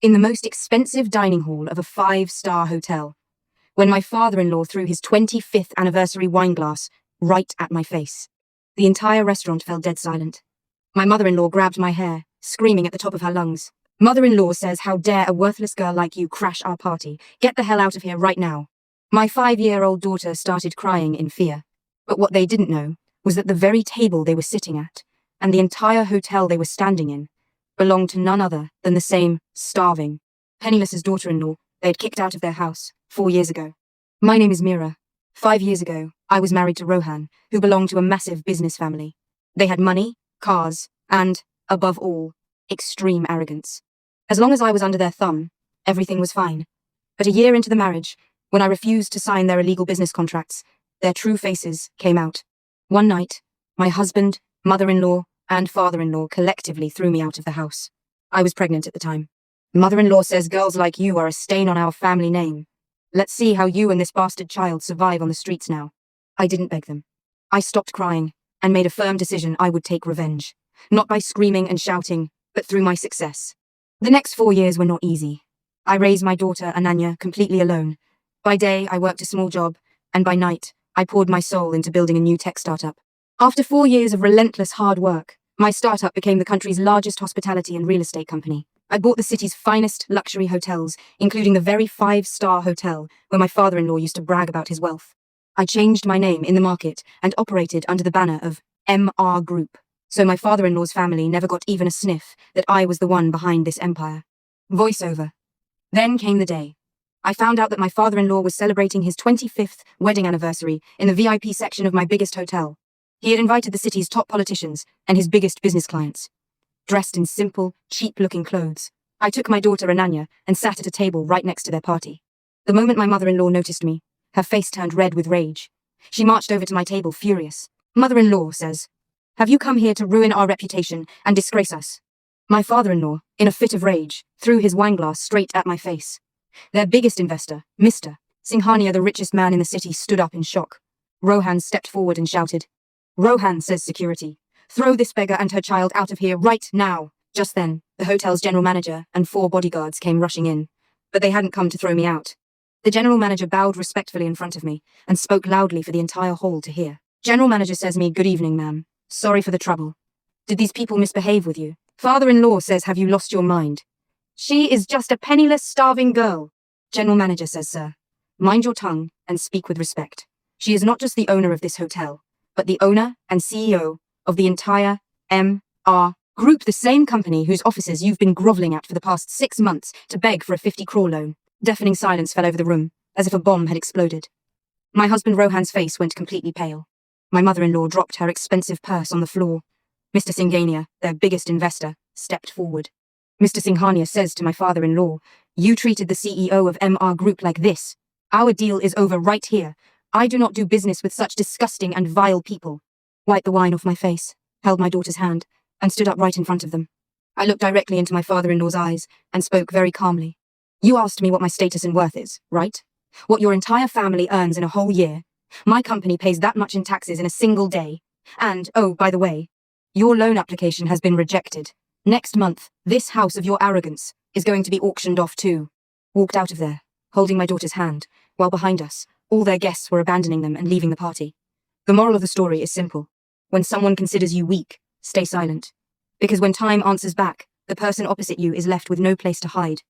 in the most expensive dining hall of a 5-star hotel, when my father-in-law threw his 25th anniversary wine glass right at my face. The entire restaurant fell dead silent. My mother-in-law grabbed my hair, screaming at the top of her lungs. Mother-in-law says, "How dare a worthless girl like you crash our party? Get the hell out of here right now." My 5-year-old daughter started crying in fear. But what they didn't know was that the very table they were sitting at, and the entire hotel they were standing in, belonged to none other than the same starving, penniless daughter-in-law they had kicked out of their house 4 years ago. My name is Meera. 5 years ago, I was married to Rohan, who belonged to a massive business family. They had money, cars, and, above all, extreme arrogance. As long as I was under their thumb, everything was fine. But a year into the marriage, when I refused to sign their illegal business contracts, their true faces came out. One night, my husband, mother-in-law, and father-in-law collectively threw me out of the house. I was pregnant at the time. Mother-in-law says girls like you are a stain on our family name. Let's see how you and this bastard child survive on the streets now. I didn't beg them. I stopped crying and made a firm decision I would take revenge. Not by screaming and shouting, but through my success. The next 4 years were not easy. I raised my daughter, Ananya, completely alone. By day, I worked a small job, and by night, I poured my soul into building a new tech startup. After 4 years of relentless hard work, my startup became the country's largest hospitality and real estate company. I bought the city's finest luxury hotels, including the very 5-star hotel where my father-in-law used to brag about his wealth. I changed my name in the market and operated under the banner of MR Group, so my father-in-law's family never got even a sniff that I was the one behind this empire. Voiceover. Then came the day. I found out that my father-in-law was celebrating his 25th wedding anniversary in the VIP section of my biggest hotel. He had invited the city's top politicians and his biggest business clients. Dressed in simple, cheap-looking clothes, I took my daughter Ananya and sat at a table right next to their party. The moment my mother-in-law noticed me, her face turned red with rage. She marched over to my table, furious. Mother-in-law says, "Have you come here to ruin our reputation and disgrace us?" My father-in-law, in a fit of rage, threw his wineglass straight at my face. Their biggest investor, Mr. Singhania, the richest man in the city, stood up in shock. Rohan stepped forward and shouted, "Rohan," says security, "throw this beggar and her child out of here right now." Just then, the hotel's general manager and 4 bodyguards came rushing in, but they hadn't come to throw me out. The general manager bowed respectfully in front of me and spoke loudly for the entire hall to hear. General manager says me, "Good evening, ma'am. Sorry for the trouble. Did these people misbehave with you?" Father-in-law says, "Have you lost your mind? She is just a penniless, starving girl." General manager says, "Sir, mind your tongue and speak with respect. She is not just the owner of this hotel, but the owner and CEO of the entire MR Group, the same company whose offices you've been groveling at for the past 6 months to beg for a 50 crore loan." Deafening silence fell over the room, as if a bomb had exploded. My husband Rohan's face went completely pale. My mother-in-law dropped her expensive purse on the floor. Mr. Singhania, their biggest investor, stepped forward. Mr. Singhania says to my father-in-law, "You treated the CEO of MR Group like this. Our deal is over right here. I do not do business with such disgusting and vile people." Wiped the wine off my face, held my daughter's hand, and stood up right in front of them. I looked directly into my father-in-law's eyes and spoke very calmly. "You asked me what my status and worth is, right? What your entire family earns in a whole year. My company pays that much in taxes in a single day. And, oh, by the way, your loan application has been rejected. Next month, this house of your arrogance is going to be auctioned off too." Walked out of there, holding my daughter's hand, while behind us, all their guests were abandoning them and leaving the party. The moral of the story is simple. When someone considers you weak, stay silent. Because when time answers back, the person opposite you is left with no place to hide.